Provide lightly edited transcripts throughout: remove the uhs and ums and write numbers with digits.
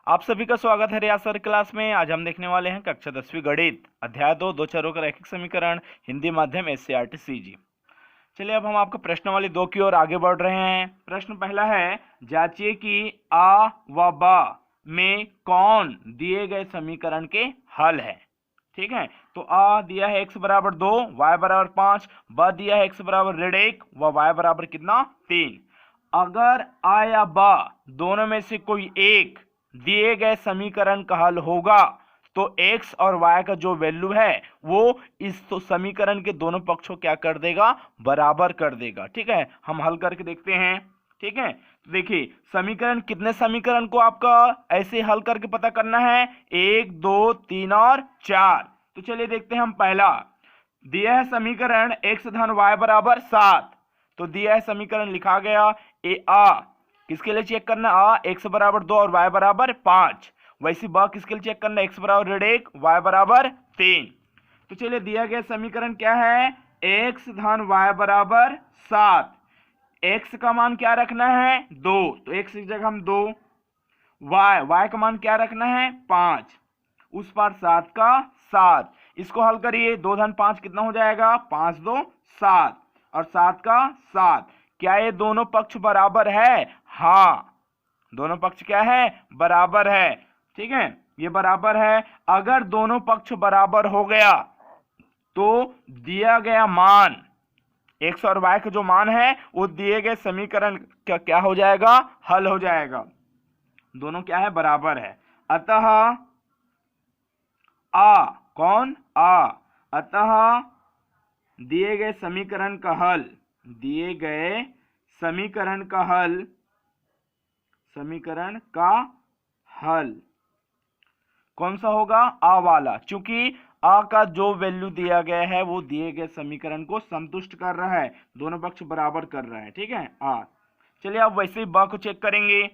आप सभी का स्वागत है रियाज सर क्लास में। आज हम देखने वाले हैं कक्षा 10वीं गणित अध्याय 2 दो चरों का रैखिक समीकरण हिंदी माध्यम एससीईआरटी सीजी। चलिए अब हम आपको प्रश्नावली 2 की ओर आगे बढ़ रहे हैं। प्रश्न पहला है, जांचिए कि आ व बा में कौन दिए गए समीकरण के हल है। ठीक है, तो आ दिया है x बराबर 2, y बराबर 5, ब दिया है x बराबर ऋण 1 व y बराबर कितना 3। अगर आ या बा दोनों में से कोई एक दिए गए समीकरण का हल होगा तो x और y का जो वैल्यू है वो इस तो समीकरण के दोनों पक्षों क्या कर देगा, बराबर कर देगा। ठीक है, हम हल करके देखते हैं। ठीक है, तो देखिए समीकरण कितने समीकरण को आपका ऐसे हल करके पता करना है, 1 2 3 और 4। तो चलिए देखते हैं हम। पहला दिया है समीकरण x धन y बराबर 7, तो दिया है समीकरण लिखा गया ए आ किसके लिए चेक करना, आ x बराबर 2 और y बराबर 5। वैसे ब किसके लिए चेक करना, x बराबर ऋण 1 y बराबर 3। तो चलिए दिया गया समीकरण क्या है, x धन y बराबर 7, x का मान क्या रखना है 2, तो x की जगह हम 2, y का मान क्या रखना है 5, उस पर 7 का 7। इसको हल करिए, 2 धन 5 कितना हो जाएगा, 5 2 7 और 7 का 7। क्या ये दोनों पक्ष बराबर है? हाँ, दोनों पक्ष क्या है, बराबर है। ठीक है, ये बराबर है। अगर दोनों पक्ष बराबर हो गया तो दिया गया मान x और y का जो मान है वो दिए गए समीकरण का क्या हो जाएगा, हल हो जाएगा। दोनों क्या है, बराबर है। अतः आ कौन, आ अतः दिए गए समीकरण का हल, दिए गए समीकरण का हल, समीकरण का हल कौन सा होगा, आ वाला, क्योंकि आ का जो वैल्यू दिया गया है वो दिए गए समीकरण को संतुष्ट कर रहा है, दोनों पक्ष बराबर कर रहा है। ठीक है, आ। चलिए अब वैसे ही बा को चेक करेंगे।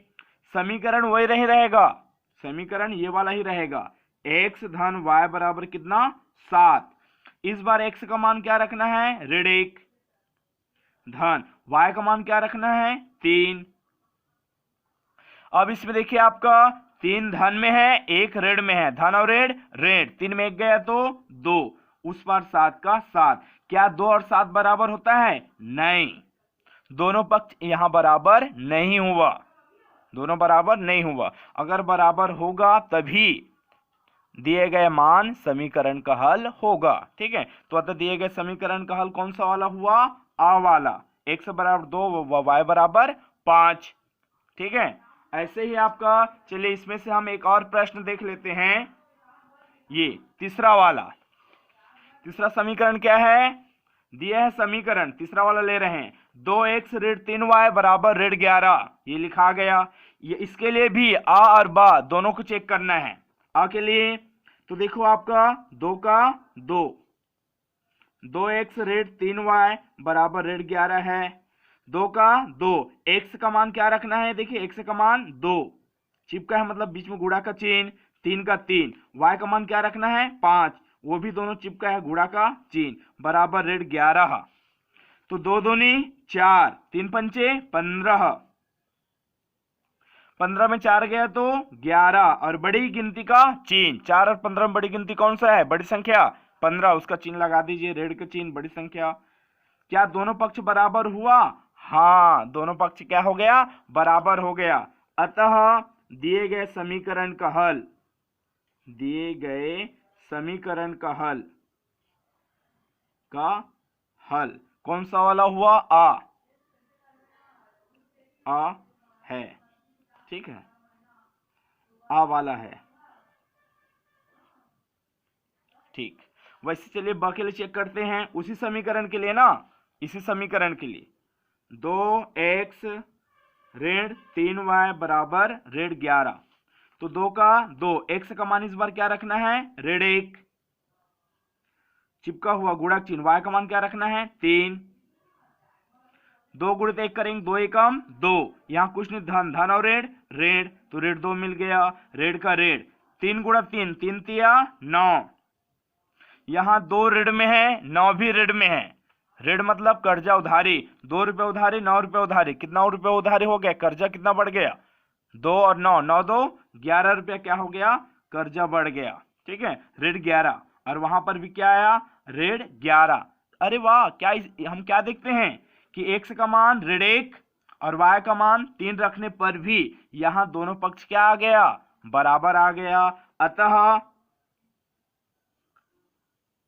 समीकरण वही रहेगा, समीकरण ये वाला ही रहेगा, x धन y बराबर कितना 7। इस बार x का मान क्या रखना है, ऋण 1 धन y का मान क्या रखना है 3। अब इसमें देखिए आपका 3 धन में है, 1 ऋण में है, धन और ऋण ऋण, 3 में 1 गया तो 2, उस पर 7 का 7। क्या 2 और 7 बराबर होता है? नहीं, दोनों पक्ष यहां बराबर नहीं हुआ, दोनों बराबर नहीं हुआ। अगर बराबर होगा तभी दिए गए मान समीकरण का हल होगा। ठीक है, तो अतः दिए गए समीकरण का हल कौन सा वाला हुआ, आ वाला, x बराबर 2 व y बराबर 5। ठीक है, ऐसे ही आपका। चलिए इसमें से हम एक और प्रश्न देख लेते हैं, ये तीसरा वाला। तीसरा समीकरण क्या है, दिया है समीकरण, तीसरा वाला ले रहे हैं, 2x ऋण 3y बराबर ऋण 11, ये लिखा गया। ये इसके लिए भी आ और बा दोनों को चेक करना है। आ के लिए तो देखो आपका 2 का 2, 2x ऋण 3y बराबर ऋण 11 है, 2 का 2, x का मान क्या रखना है, देखिए x का मान 2 चिपका है, मतलब बीच में गुणा का चिन्ह, 3 का 3, y का मान क्या रखना है 5, वो भी दोनों चिपका है, गुणा का चिन्ह, बराबर ऋण 11। तो 2 दूनी 4, 3 पंचे 15, 15 में 4 गया तो 11, और बड़ी गिनती का चिन्ह, 4 और 15 में बड़ी गिनती कौन सा है, बड़ी संख्या 15, उसका चिन्ह लगा दीजिए, ऋण का चिन्ह, बड़ी संख्या। क्या दोनों पक्ष बराबर हुआ? हाँ, दोनों पक्ष क्या हो गया, बराबर हो गया। अतः दिए गए समीकरण का हल, दिए गए समीकरण का हल कौन सा वाला हुआ, आ है। ठीक है, आ वाला है। ठीक, वैसे चलिए ब के लिए चेक करते हैं, उसी समीकरण के लिए ना, इसी समीकरण के लिए 2x ऋण 3y बराबर ऋण 11, तो 2 का 2, x का मान इस बार क्या रखना है, ऋण 1 चिपका हुआ गुणक चिन्ह, y का मान क्या रखना है 3, 2 गुणित 1 करेंगे, 2 एकम 2, यहाँ कुछ नहीं, धन धन और ऋण ऋण, तो ऋण 2 मिल गया, ऋण का ऋण, 3 गुणा 3, 3 तिया 9, यहाँ 2 ऋण में है, 9 भी ऋण में है, ऋण मतलब कर्जा उधारी, 2 रुपये उधारी 9 रुपये उधारी, कितना रुपये उधारी हो गया, कर्जा कितना बढ़ गया 2 और 9, 9 2 11 रुपया क्या हो गया, कर्जा बढ़ गया। ठीक है, ऋण 11, और वहां पर भी क्या आया, ऋण 11। अरे वाह, क्या हम क्या देखते हैं कि x का मान ऋण 1 और y का मान 3 रखने पर भी यहां दोनों पक्ष क्या आ गया, बराबर आ गया। अतः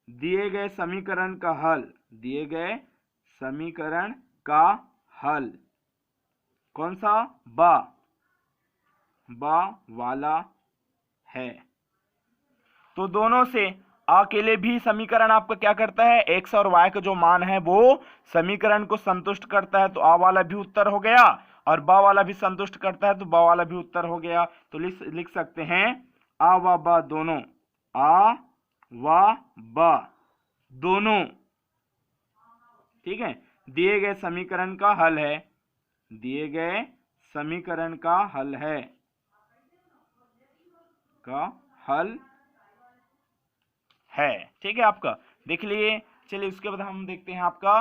दिए गए समीकरण का हल, दिए गए समीकरण का हल कौन सा, बा वाला है। तो दोनों से अकेले भी समीकरण आपका क्या करता है, x और y का जो मान है वो समीकरण को संतुष्ट करता है, तो आ वाला भी उत्तर हो गया, और बा वाला भी संतुष्ट करता है तो बा वाला भी उत्तर हो गया। तो लिख सकते हैं आ व बा दोनों, आ व बा दोनों। ठीक है, दिए गए समीकरण का हल है, दिए गए समीकरण का हल है, का हल है। ठीक है, आपका देख लिए। चलिए उसके बाद हम देखते हैं आपका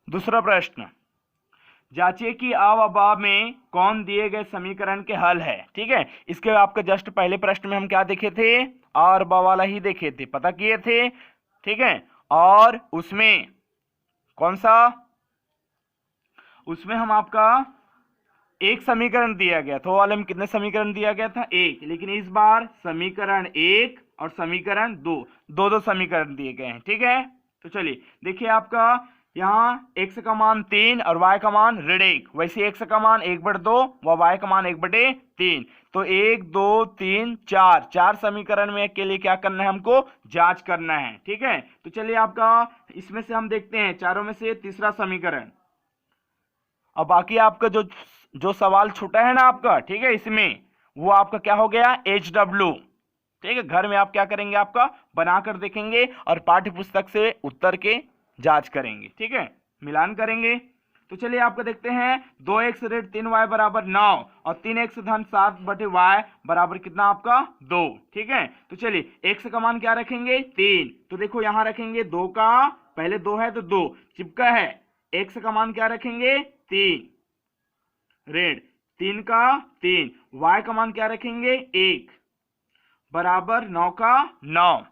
दूसरा प्रश्न। जांचिए कि आ व बा में कौन दिए गए समीकरण के हल है। ठीक है, इसके आपका जस्ट पहले प्रश्न में हम क्या देखे थे, आ और बा वाला ही देखे थे, पता किए थे। ठीक है, और उसमें कौन सा, उसमें हम आपका एक समीकरण दिया गया था, वाले में कितने समीकरण दिया गया था, एक। लेकिन इस बार समीकरण 1 और समीकरण 2, दो समीकरण दिए गए हैं। ठीक है, तो चलिए देखिए आपका यहाँ x का मान 3 और y का मान ऋण 1, वैसे x का मान 1/2 व y का मान 1/3। तो 1 2 3 4, चार समीकरण में के लिए क्या करना है, हमको जांच करना है। ठीक है, तो चलिए आपका इसमें से हम देखते हैं चारों में से तीसरा समीकरण। अब बाकी आपका जो सवाल छूटा है ना आपका, ठीक है, इसमें वो आपका क्या हो गया, HW। ठीक है, घर में आप क्या करेंगे, आपका बनाकर देखेंगे और पाठ्य पुस्तक से उत्तर के जांच करेंगे। ठीक है, मिलान करेंगे। तो चलिए आपको देखते हैं 2x ऋण 3y बराबर 9 और 3x धन 7/y बराबर कितना आपका 2। ठीक है, तो चलिए x का मान क्या रखेंगे, 3। तो देखो यहां रखेंगे 2 का, पहले 2 है तो 2 चिपका है, x का मान क्या रखेंगे, 3 ऋण 3 का 3, y का मान क्या रखेंगे, 1 बराबर 9 का 9।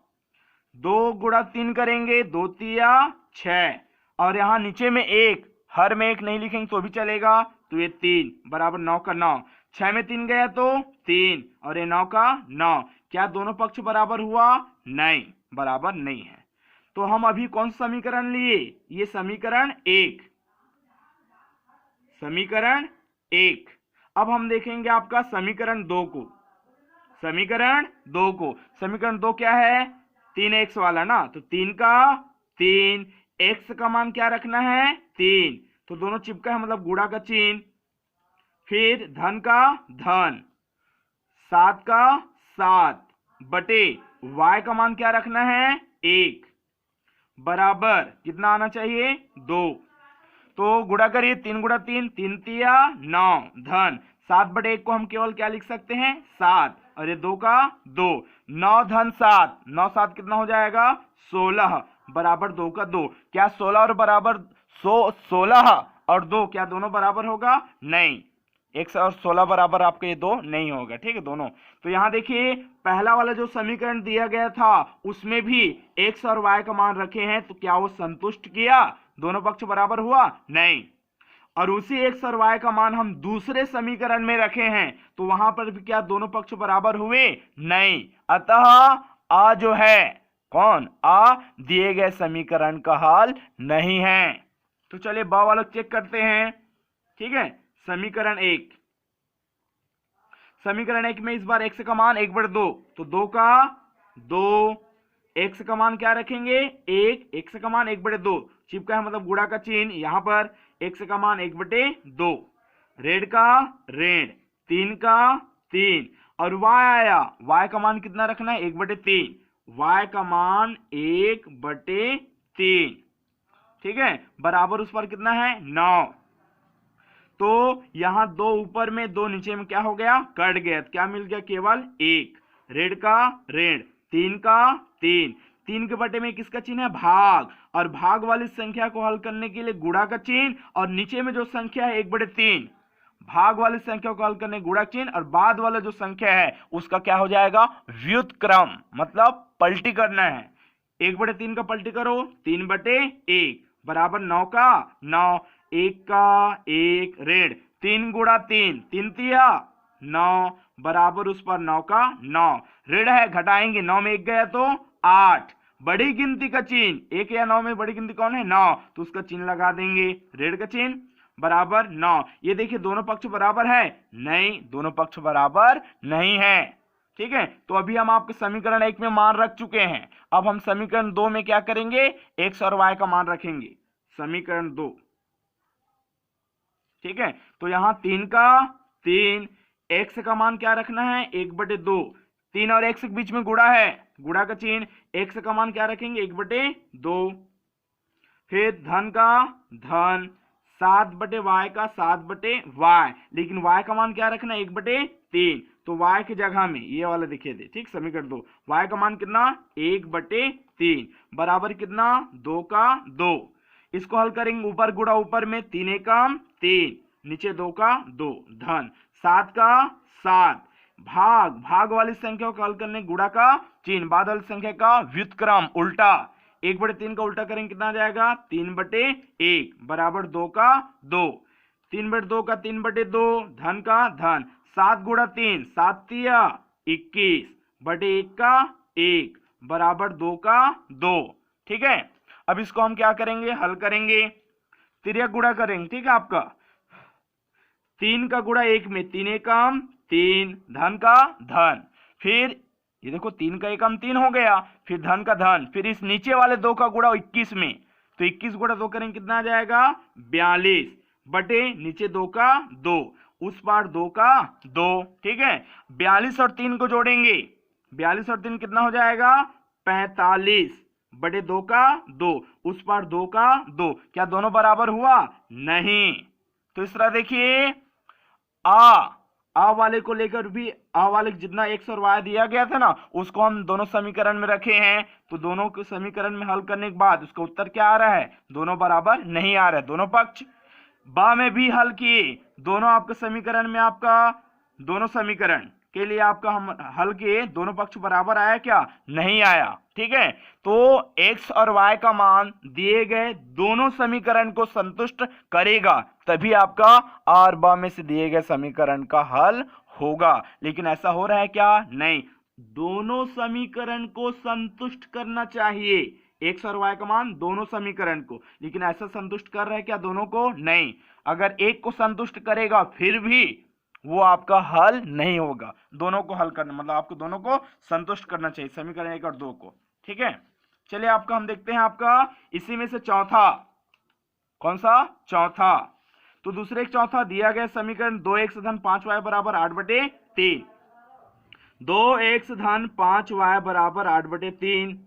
2 गुणा 3 करेंगे, 2 तिया 6, और यहां नीचे में 1, हर में 1 नहीं लिखेंगे तो भी चलेगा, तो ये 3 बराबर 9 का 9। 6 में 3 गया तो 3, और ये 9 का 9। क्या दोनों पक्ष बराबर हुआ, नहीं, बराबर नहीं है। तो हम अभी कौन सा समीकरण लिए, ये समीकरण 1, समीकरण 1। अब हम देखेंगे आपका समीकरण 2 को, समीकरण 2 को। समीकरण 2 क्या है, 3x वाला ना, तो 3 का 3, x का मान क्या रखना है, 3, तो दोनों चिपका है मतलब गुणा का चिन्ह, फिर धन का धन, 7 का 7 बटे y का मान क्या रखना है, 1 बराबर कितना आना चाहिए, 2। तो गुणा करिए, 3 गुणा 3, 3 तिया 9 धन 7/1 को हम केवल क्या लिख सकते हैं, 7, और ये 2 का 2, 9 धन 7, 9 7 कितना हो जाएगा, 16 बराबर 2 का 2। क्या 16 और बराबर 16 और 2 क्या दोनों बराबर होगा, नहीं, 1 और 16 बराबर आपके ये 2 नहीं होगा। ठीक है, दोनों। तो यहां देखिए पहला वाला जो समीकरण दिया गया था उसमें भी x और y का मान रखे हैं, तो क्या वो संतुष्ट किया, दोनों पक्ष बराबर हुआ, नहीं। और उसी x और y का मान हम दूसरे समीकरण में रखे हैं, तो वहां पर भी क्या दोनों पक्ष बराबर हुए, नहीं। अतः आ जो है, कौन, आ दिए गए समीकरण का हल नहीं है। तो चलिए बा वाला चेक करते हैं। ठीक है, समीकरण 1, समीकरण 1 में इस बार x का मान 1/2, तो 2 का 2, x का मान क्या रखेंगे, 1, x का मान 1/2 चिपका है मतलब गुणा का चिन्ह, यहां पर x का मान 1/2, ऋण का ऋण 3 का 3, और y आया, y का मान कितना रखना है, 1/3, y का मान 1/3। ठीक है, बराबर उस पर कितना है, 9। तो यहां 2 ऊपर में 2 नीचे में क्या हो गया, कट गया, क्या मिल गया, केवल 1, ऋण का ऋण 3 का 3, 3 के बटे में किसका चिन्ह है, भाग, और भाग वाली संख्या को हल करने के लिए गुणा का चिन्ह, और नीचे में जो संख्या है 1/3 भाग वाली संख्या को हल करने गुणक चिन्ह, और बाद वाला जो संख्या है उसका क्या हो जाएगा, व्युत्क्रम, मतलब पलटी करना है। 1/3 का पलटी करो, 3/1 बराबर 9 का 9, 1 का 1 ऋण 3 गुणा 3, 3 तिया 9 बराबर उस पर 9 का 9, ऋण है घटाएंगे, 9 में 1 गया तो 8, बड़ी गिनती का चिन्ह 1 या 9 में बड़ी गिनती कौन है, 9, तो उसका चिन्ह लगा देंगे, ऋण का चिन्ह बराबर 9। ये देखिए दोनों पक्ष बराबर है, नहीं, दोनों पक्ष बराबर नहीं है। ठीक है, तो अभी हम आपके समीकरण 1 में मान रख चुके हैं। अब हम समीकरण 2 में क्या करेंगे, x और y का मान रखेंगे, समीकरण 2। ठीक है, तो यहां 3 का 3, x का मान क्या रखना है, 1/2, 3 और x के बीच में गुणा है, गुणा का चिन्ह, x का मान क्या रखेंगे, 1/2, फिर धन का धन, 7/y का 7/y, लेकिन y का मान क्या रखना है, 1/3, तो y की जगह में ये वाला लिखे थे। ठीक, समीकरण 2, y का मान कितना, 1/3 बराबर कितना, 2 का 2। इसको हल करेंगे, ऊपर गुणा ऊपर में, 3 एकम 3, नीचे 2 का 2, धन 7 का 7, भाग वाली संख्या को हल करने गुणा का चिन्ह, बाद वाली संख्या का व्युत्क्रम उल्टा, 1/3 का उल्टा करेंगे कितना आ जाएगा, 3/1 बराबर 2 का 2, 3/2 का 3/2, धन का धन, 7 गुणा 3, 7 तिया 21 बटे 1 का 1 बराबर 2 का 2। ठीक है, अब इसको हम क्या करेंगे, हल करेंगे, तिर्यक गुणा करेंगे। ठीक है, आपका 3 का गुणा 1 में, 3 एकम 3, धन का धन, फिर ये देखो 3 का एकम 3 हो गया, फिर धन का धन, फिर इस नीचे वाले 2 का गुणा 21 में, तो 21 गुणा 2 करेंगे कितना आ जाएगा, 42 बटे नीचे 2 का 2, उस पार 2 का 2। ठीक है, 42 और 3 को जोड़ेंगे, 42 और 3 कितना हो जाएगा, 45 बटे 2 का 2, उस पार 2 का 2, क्या दोनों बराबर हुआ, नहीं। तो इस तरह देखिए, आ वाले को लेकर भी, आ वाले जितना x और y दिया गया था ना, उसको हम दोनों समीकरण में रखे हैं, तो दोनों के समीकरण में हल करने के बाद उसका उत्तर क्या आ रहा है, दोनों बराबर नहीं आ रहा है, दोनों पक्ष। बा में भी हल किए, दोनों आपके समीकरण में, आपका दोनों समीकरण के लिए आपका हम हल किए, दोनों पक्ष बराबर आया क्या, नहीं आया। ठीक है, तो x और y का मान दिए गए दोनों समीकरण को संतुष्ट करेगा, तभी आपका और ब में से दिए गए समीकरण का हल होगा। लेकिन ऐसा हो रहा है क्या, नहीं, दोनों समीकरण को संतुष्ट करना चाहिए, x और y का मान दोनों समीकरण को, लेकिन ऐसा संतुष्ट कर रहा है क्या, दोनों को, नहीं। अगर एक को संतुष्ट करेगा फिर भी वो आपका हल नहीं होगा, दोनों को हल करना मतलब आपको दोनों को संतुष्ट करना चाहिए, समीकरण 1 और 2 को। ठीक है, चलिए आपका हम देखते हैं, आपका इसी में से चौथा, कौन सा, चौथा, तो दूसरे एक चौथा दिया गया समीकरण 2x धन 5y बराबर 8/3, 2x धन 5y बराबर 8/3,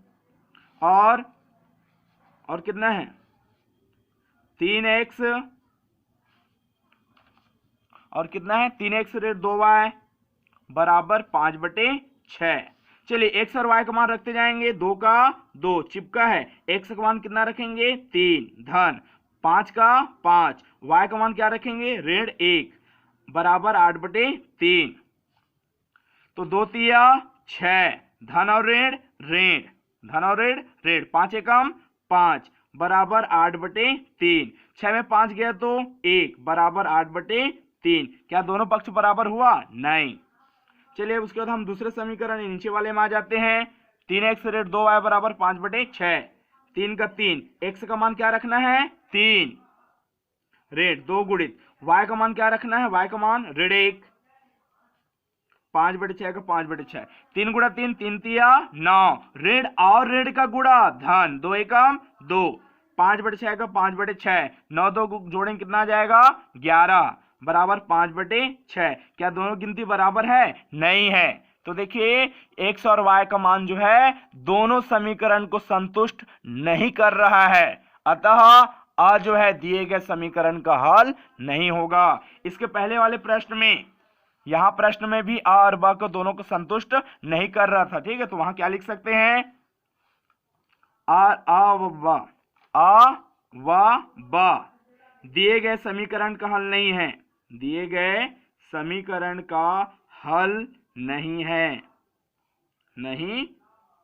और कितना है, 3x, और कितना है, 3x रेट 2y बराबर 5/6। चलिए x और y का मान रखते जाएंगे, 2 का 2 चिपका है, x का मान कितना रखेंगे, 3, धन 5 का 5, y का मान क्या रखेंगे, ऋण 1 बराबर 8/3, तो 2 तिया 6, धन और ऋण ऋण, धन और ऋण ऋण, 5 एकम 5 बराबर 8/3, 6 में 5 गया तो 1 बराबर 8/3, क्या दोनों पक्ष बराबर हुआ, नहीं। चलिए उसके बाद हम दूसरे समीकरण नीचे वाले में आ जाते हैं, 3x रेट 2y बराबर 5/6, 3 का 3, x का मान क्या रखना है, 3 रेट 2 गुणित, y का मान क्या रखना है, y का मान ऋण 1, 5/6 का 5/6, 3 गुणा 3, 3 तिया 9, ऋण और ऋण का गुणा धन, 2 एकम 2, 5/6 का 5/6, 9 2 जोड़ेंगे कितना आ जाएगा, 11 बराबर 5/6, क्या दोनों गिनती बराबर है, नहीं है। तो देखिए x और y का मान जो है दोनों समीकरण को संतुष्ट नहीं कर रहा है, अतः आ जो है दिए गए समीकरण का हल नहीं होगा। इसके पहले वाले प्रश्न में, यहां प्रश्न में भी आ और ब को दोनों को संतुष्ट नहीं कर रहा था। ठीक है, तो वहां क्या लिख सकते हैं, आ व ब दिए गए समीकरण का हल नहीं है, दिए गए समीकरण का हल नहीं है, नहीं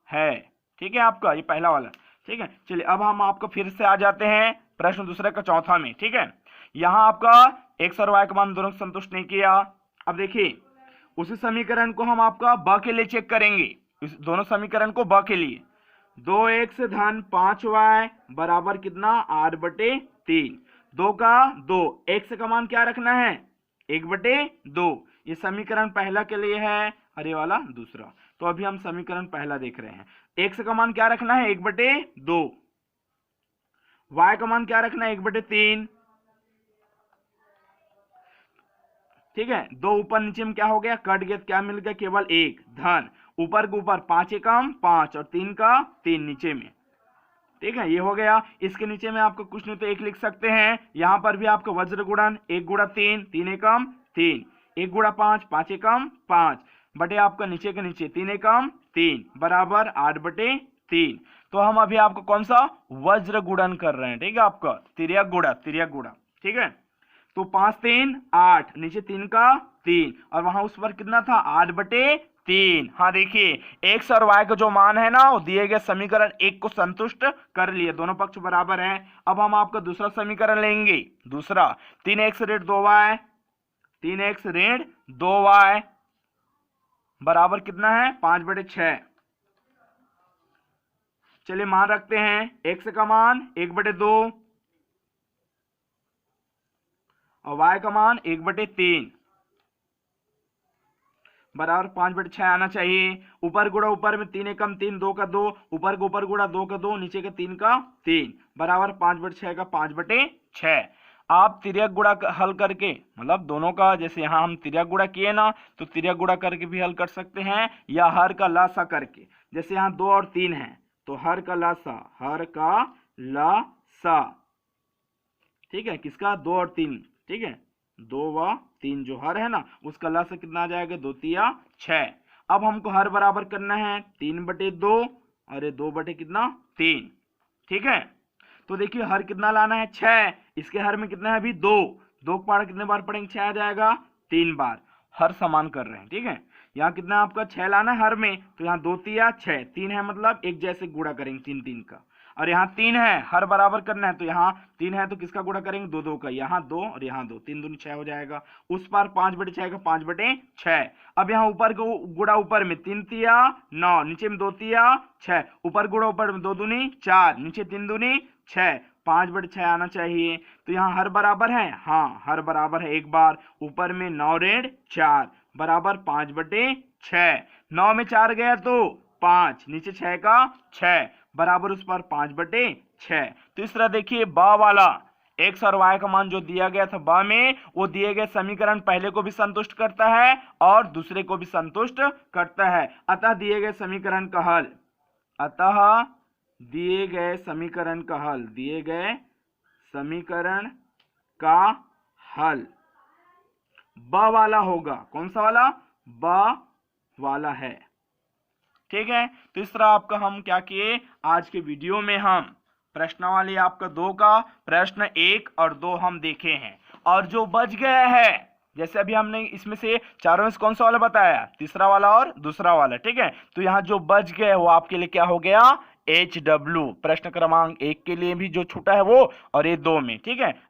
है। ठीक है, आपका ये पहला वाला। ठीक है, चलिए अब हम आपको फिर से आ जाते हैं प्रश्न दूसरे का चौथा में। ठीक है, यहाँ आपका x और y का मान दोनों को संतुष्ट नहीं किया। अब देखिए उसी समीकरण को हम आपका ब के लिए चेक करेंगे, इस दोनों समीकरण को ब के लिए। 2x धन 5y बराबर कितना 8/3। 2 का 2, x का मान क्या रखना है 1/2। ये समीकरण पहला के लिए है और ये वाला दूसरा। तो अभी हम समीकरण पहला देख रहे हैं। x का मान क्या रखना है 1/2, y का मान क्या रखना है 1/3। ठीक है, 2 ऊपर नीचे में क्या हो गया कट गया, क्या मिल गया केवल 1 धन ऊपर के ऊपर 5 एकम 5 और 3 का 3 नीचे में। ठीक है, ये हो गया। इसके नीचे में आपको कुछ नहीं तो 1 लिख सकते हैं। यहां पर भी आपका वज्र गुणन 1 गुणा 3, 3 एकम 3, 1 गुणा 5, 5 एकम 5 बटे आपका नीचे के नीचे 3 एकम 3 बराबर 8/3। तो हम अभी आपको कौन सा वज्र गुणन कर रहे हैं। ठीक है, आपका तिर्यक गुणा। ठीक है, तो 5 3 8 नीचे 3 का 3 और वहां उस पर कितना था 8/3। हाँ देखिए x और y का जो मान है ना वो दिए गए समीकरण 1 को संतुष्ट कर लिए, दोनों पक्ष बराबर हैं। अब हम आपका दूसरा समीकरण लेंगे। दूसरा 3x ऋण 2y, 3x ऋण 2y बराबर कितना है 5/6। चलिए मान रखते हैं x का मान 1/2 और y का मान 1/3 बराबर 5/6 आना चाहिए। ऊपर गुणा ऊपर में 3 एकम 3, 2 का 2, ऊपर के ऊपर गुणा 2 का 2, नीचे के 3 का 3 बराबर 5/6 का 5/6। आप तिर्यक गुणा हल करके मतलब दोनों का, जैसे यहाँ हम तिर्यक गुणा किए ना तो तिर्यक गुणा करके भी हल कर सकते हैं या हर का लासा करके। जैसे यहाँ 2 और 3 है तो हर का लासा। ठीक है, किसका 2 और 3। ठीक है, 2 व 3 जो हर है ना उसका लासा कितना आ जाएगा 2 तिया 6। अब हमको हर बराबर करना है 3/2 और ये 2 कितना 3। ठीक है, तो देखिए हर कितना लाना है 6, इसके हर में कितना है अभी 2 को पढ़ा कितने बार पढ़ेंगे 6 आ जाएगा 3 बार। हर समान कर रहे हैं। ठीक है, यहाँ कितना आपका 6 लाना है हर में, तो यहाँ 2 तिया 6, 3 है मतलब एक जैसे गुणा करेंगे 3 3 का। और यहाँ 3 है हर बराबर करना है तो यहाँ 3 है तो किसका गुणा करेंगे 2 2 का, यहाँ 2 और यहाँ 2, 3 दूनी 6 हो जाएगा। उस पार 5/6 का 5/6। अब यहाँ ऊपर को गुणा ऊपर में 3 तिया 9, नीचे में 2 तिया 6, ऊपर गुणा ऊपर में 2 दूनी 4, नीचे 3 दूनी 6, 5/6 आना चाहिए। तो यहाँ हर बराबर है, हाँ हर बराबर है एक बार, ऊपर में 9 ऋण 4 बराबर 5/6। 9 में 4 गया तो 5, नीचे 6 का 6 बराबर उस पर 5/6। तो इस तरह देखिए बा वाला x और y का मान जो दिया गया था बा में, वो दिए गए समीकरण पहले को भी संतुष्ट करता है और दूसरे को भी संतुष्ट करता है। अतः दिए गए समीकरण का हल, दिए गए समीकरण का हल ब वाला होगा। कौन सा वाला, ब वाला है। ठीक है, तो इस तरह आपका हम क्या किए आज के वीडियो में हम प्रश्नावली आपका 2 का प्रश्न 1 और 2 हम देखे हैं। और जो बच गया है, जैसे अभी हमने इसमें से चारों में से कौन सा वाला बताया, तीसरा वाला और दूसरा वाला। ठीक है, तो यहाँ जो बच गए वो आपके लिए क्या हो गया HW, प्रश्न क्रमांक 1 के लिए भी जो छूटा है वो और ये 2 में। ठीक है।